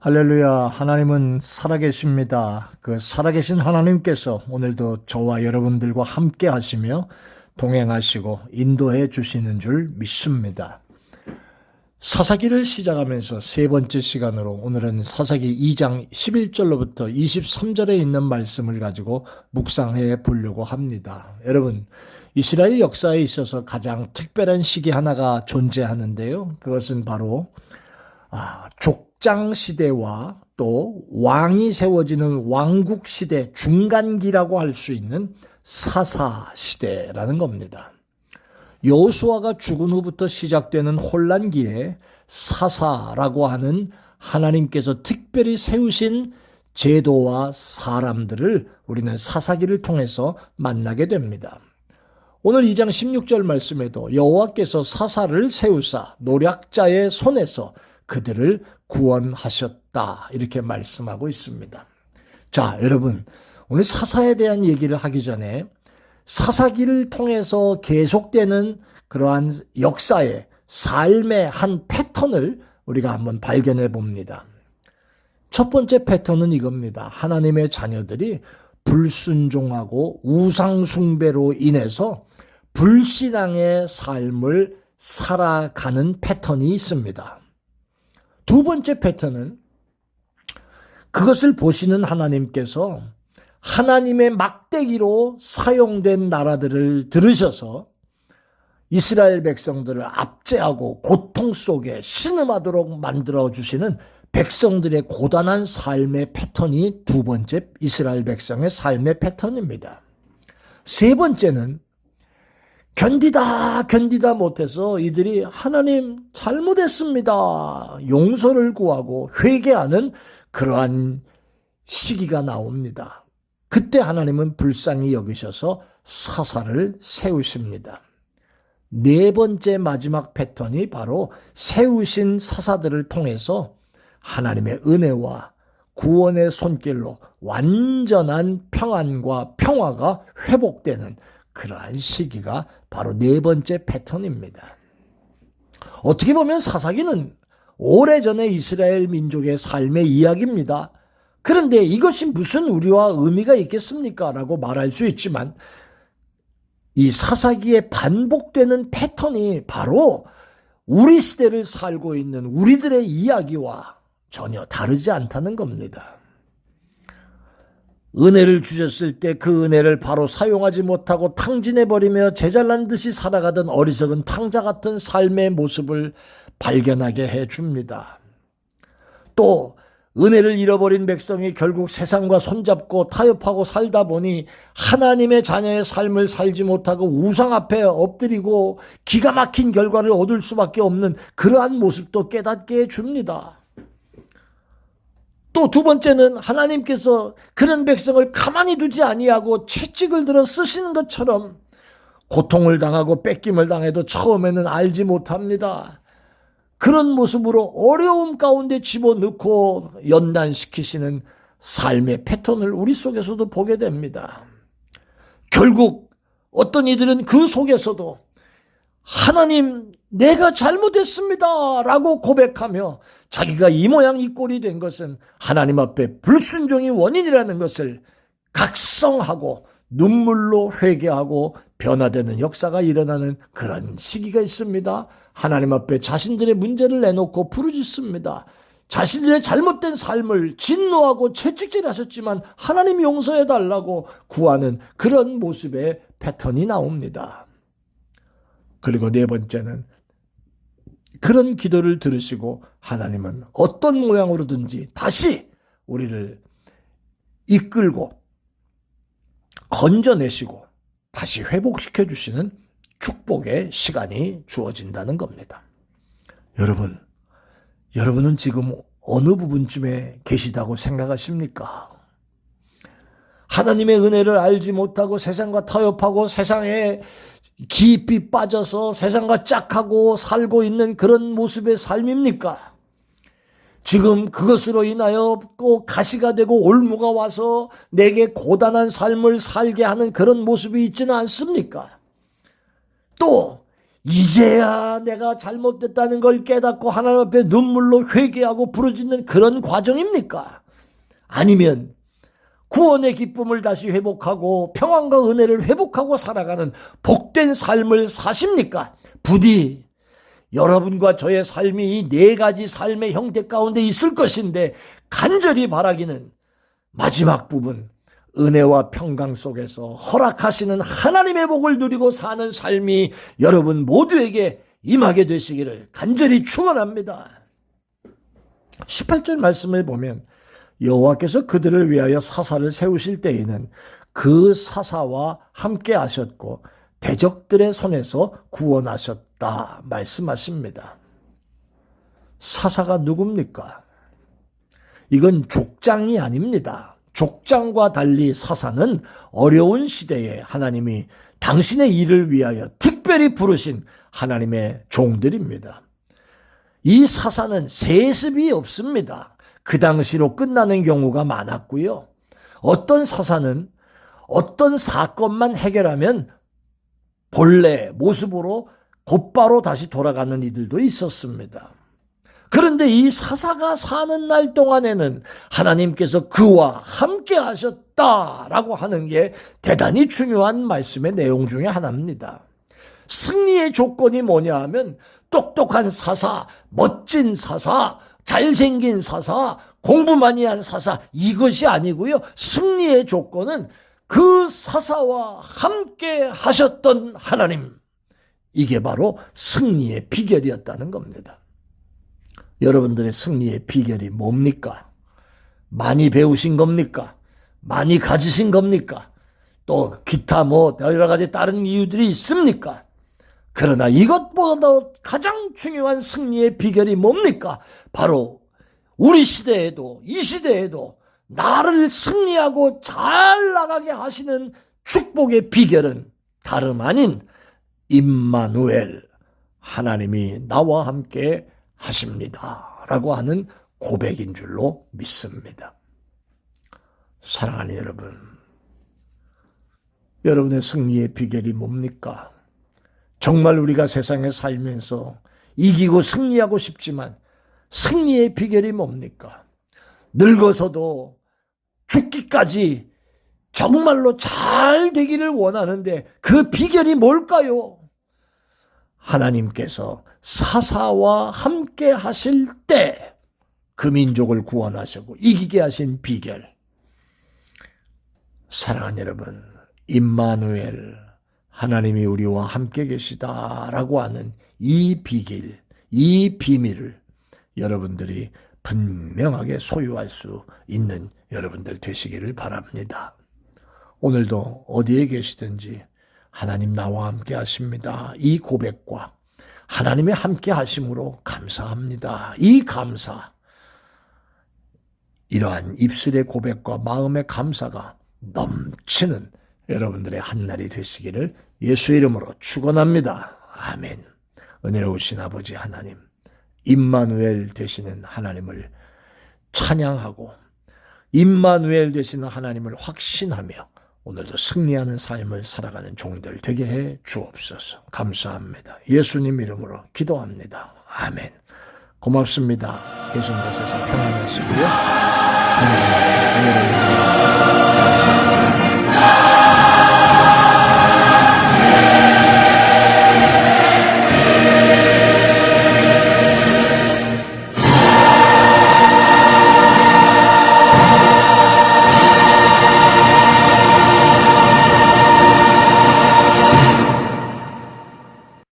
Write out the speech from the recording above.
할렐루야. 하나님은 살아계십니다. 그 살아계신 하나님께서 오늘도 저와 여러분들과 함께 하시며 동행하시고 인도해 주시는 줄 믿습니다. 사사기를 시작하면서 세 번째 시간으로 오늘은 사사기 2장 11절로부터 23절에 있는 말씀을 가지고 묵상해 보려고 합니다. 여러분, 이스라엘 역사에 있어서 가장 특별한 시기 하나가 존재하는데요. 그것은 바로 족장 시대와 또 왕이 세워지는 왕국 시대 중간기라고 할 수 있는 사사 시대라는 겁니다. 여호수아가 죽은 후부터 시작되는 혼란기에 사사라고 하는 하나님께서 특별히 세우신 제도와 사람들을 우리는 사사기를 통해서 만나게 됩니다. 오늘 2장 16절 말씀에도 여호와께서 사사를 세우사 노략자의 손에서 그들을 구원하셨다 이렇게 말씀하고 있습니다. 자, 여러분, 오늘 사사에 대한 얘기를 하기 전에 사사기를 통해서 계속되는 그러한 역사의 삶의 한 패턴을 우리가 한번 발견해 봅니다. 첫 번째 패턴은 이겁니다. 하나님의 자녀들이 불순종하고 우상숭배로 인해서 불신앙의 삶을 살아가는 패턴이 있습니다. 두 번째 패턴은 그것을 보시는 하나님께서 하나님의 막대기로 사용된 나라들을 들으셔서 이스라엘 백성들을 압제하고 고통 속에 신음하도록 만들어주시는 백성들의 고단한 삶의 패턴이 두 번째 이스라엘 백성의 삶의 패턴입니다. 세 번째는 견디다 못해서 이들이 하나님 잘못했습니다. 용서를 구하고 회개하는 그러한 시기가 나옵니다. 그때 하나님은 불쌍히 여기셔서 사사를 세우십니다. 네 번째 마지막 패턴이 바로 세우신 사사들을 통해서 하나님의 은혜와 구원의 손길로 완전한 평안과 평화가 회복되는 그러한 시기가 바로 네 번째 패턴입니다. 어떻게 보면 사사기는 오래전의 이스라엘 민족의 삶의 이야기입니다. 그런데 이것이 무슨 우리와 의미가 있겠습니까? 라고 말할 수 있지만 이 사사기에 반복되는 패턴이 바로 우리 시대를 살고 있는 우리들의 이야기와 전혀 다르지 않다는 겁니다. 은혜를 주셨을 때 그 은혜를 바로 사용하지 못하고 탕진해버리며 제잘난 듯이 살아가던 어리석은 탕자 같은 삶의 모습을 발견하게 해줍니다. 또 은혜를 잃어버린 백성이 결국 세상과 손잡고 타협하고 살다 보니 하나님의 자녀의 삶을 살지 못하고 우상 앞에 엎드리고 기가 막힌 결과를 얻을 수밖에 없는 그러한 모습도 깨닫게 해줍니다. 또 두 번째는 하나님께서 그런 백성을 가만히 두지 아니하고 채찍을 들어 쓰시는 것처럼 고통을 당하고 뺏김을 당해도 처음에는 알지 못합니다. 그런 모습으로 어려움 가운데 집어넣고 연단시키시는 삶의 패턴을 우리 속에서도 보게 됩니다. 결국 어떤 이들은 그 속에서도 하나님, 내가 잘못했습니다 라고 고백하며 자기가 이 모양 이 꼴이 된 것은 하나님 앞에 불순종이 원인이라는 것을 각성하고 눈물로 회개하고 변화되는 역사가 일어나는 그런 시기가 있습니다. 하나님 앞에 자신들의 문제를 내놓고 부르짖습니다. 자신들의 잘못된 삶을 진노하고 채찍질하셨지만 하나님 용서해달라고 구하는 그런 모습의 패턴이 나옵니다. 그리고 네 번째는 그런 기도를 들으시고 하나님은 어떤 모양으로든지 다시 우리를 이끌고 건져내시고 다시 회복시켜 주시는 축복의 시간이 주어진다는 겁니다. 여러분은 지금 어느 부분쯤에 계시다고 생각하십니까? 하나님의 은혜를 알지 못하고 세상과 타협하고 세상에 깊이 빠져서 세상과 짝하고 살고 있는 그런 모습의 삶입니까? 지금 그것으로 인하여 또 가시가 되고 올무가 와서 내게 고단한 삶을 살게 하는 그런 모습이 있지는 않습니까? 또 이제야 내가 잘못됐다는 걸 깨닫고 하나님 앞에 눈물로 회개하고 부르짖는 그런 과정입니까? 아니면 구원의 기쁨을 다시 회복하고 평안과 은혜를 회복하고 살아가는 복된 삶을 사십니까? 부디 여러분과 저의 삶이 이 네 가지 삶의 형태 가운데 있을 것인데, 간절히 바라기는 마지막 부분, 은혜와 평강 속에서 허락하시는 하나님의 복을 누리고 사는 삶이 여러분 모두에게 임하게 되시기를 간절히 축원합니다. 18절 말씀을 보면 여호와께서 그들을 위하여 사사를 세우실 때에는 그 사사와 함께 하셨고 대적들의 손에서 구원하셨다 말씀하십니다. 사사가 누굽니까? 이건 족장이 아닙니다. 족장과 달리 사사는 어려운 시대에 하나님이 당신의 일을 위하여 특별히 부르신 하나님의 종들입니다. 이 사사는 세습이 없습니다. 그 당시로 끝나는 경우가 많았고요. 어떤 사사는 어떤 사건만 해결하면 본래 모습으로 곧바로 다시 돌아가는 이들도 있었습니다. 그런데 이 사사가 사는 날 동안에는 하나님께서 그와 함께 하셨다라고 하는 게 대단히 중요한 말씀의 내용 중에 하나입니다. 승리의 조건이 뭐냐 하면 똑똑한 사사, 멋진 사사, 잘생긴 사사, 공부 많이 한 사사, 이것이 아니고요. 승리의 조건은 그 사사와 함께 하셨던 하나님, 이게 바로 승리의 비결이었다는 겁니다. 여러분들의 승리의 비결이 뭡니까? 많이 배우신 겁니까? 많이 가지신 겁니까? 또 기타 여러 가지 다른 이유들이 있습니까? 그러나 이것보다 가장 중요한 승리의 비결이 뭡니까? 바로 우리 시대에도, 이 시대에도 나를 승리하고 잘 나가게 하시는 축복의 비결은 다름 아닌 임마누엘, 하나님이 나와 함께 하십니다 라고 하는 고백인 줄로 믿습니다. 사랑하는 여러분, 여러분의 승리의 비결이 뭡니까? 정말 우리가 세상에 살면서 이기고 승리하고 싶지만 승리의 비결이 뭡니까? 늙어서도 죽기까지 정말로 잘 되기를 원하는데 그 비결이 뭘까요? 하나님께서 사사와 함께 하실 때 그 민족을 구원하시고 이기게 하신 비결. 사랑하는 여러분, 임마누엘, 하나님이 우리와 함께 계시다라고 하는 이 비길, 이 비밀을 여러분들이 분명하게 소유할 수 있는 여러분들 되시기를 바랍니다. 오늘도 어디에 계시든지 하나님 나와 함께 하십니다. 이 고백과 하나님의 함께 하심으로 감사합니다. 이 감사, 이러한 입술의 고백과 마음의 감사가 넘치는 여러분들의 한날이 되시기를 예수의 이름으로 축원합니다. 아멘. 은혜로우신 아버지 하나님, 임마누엘 되시는 하나님을 찬양하고 임마누엘 되시는 하나님을 확신하며 오늘도 승리하는 삶을 살아가는 종들 되게 해 주옵소서. 감사합니다. 예수님 이름으로 기도합니다. 아멘. 고맙습니다. 계신 곳에서 평안하시고요. 은혜로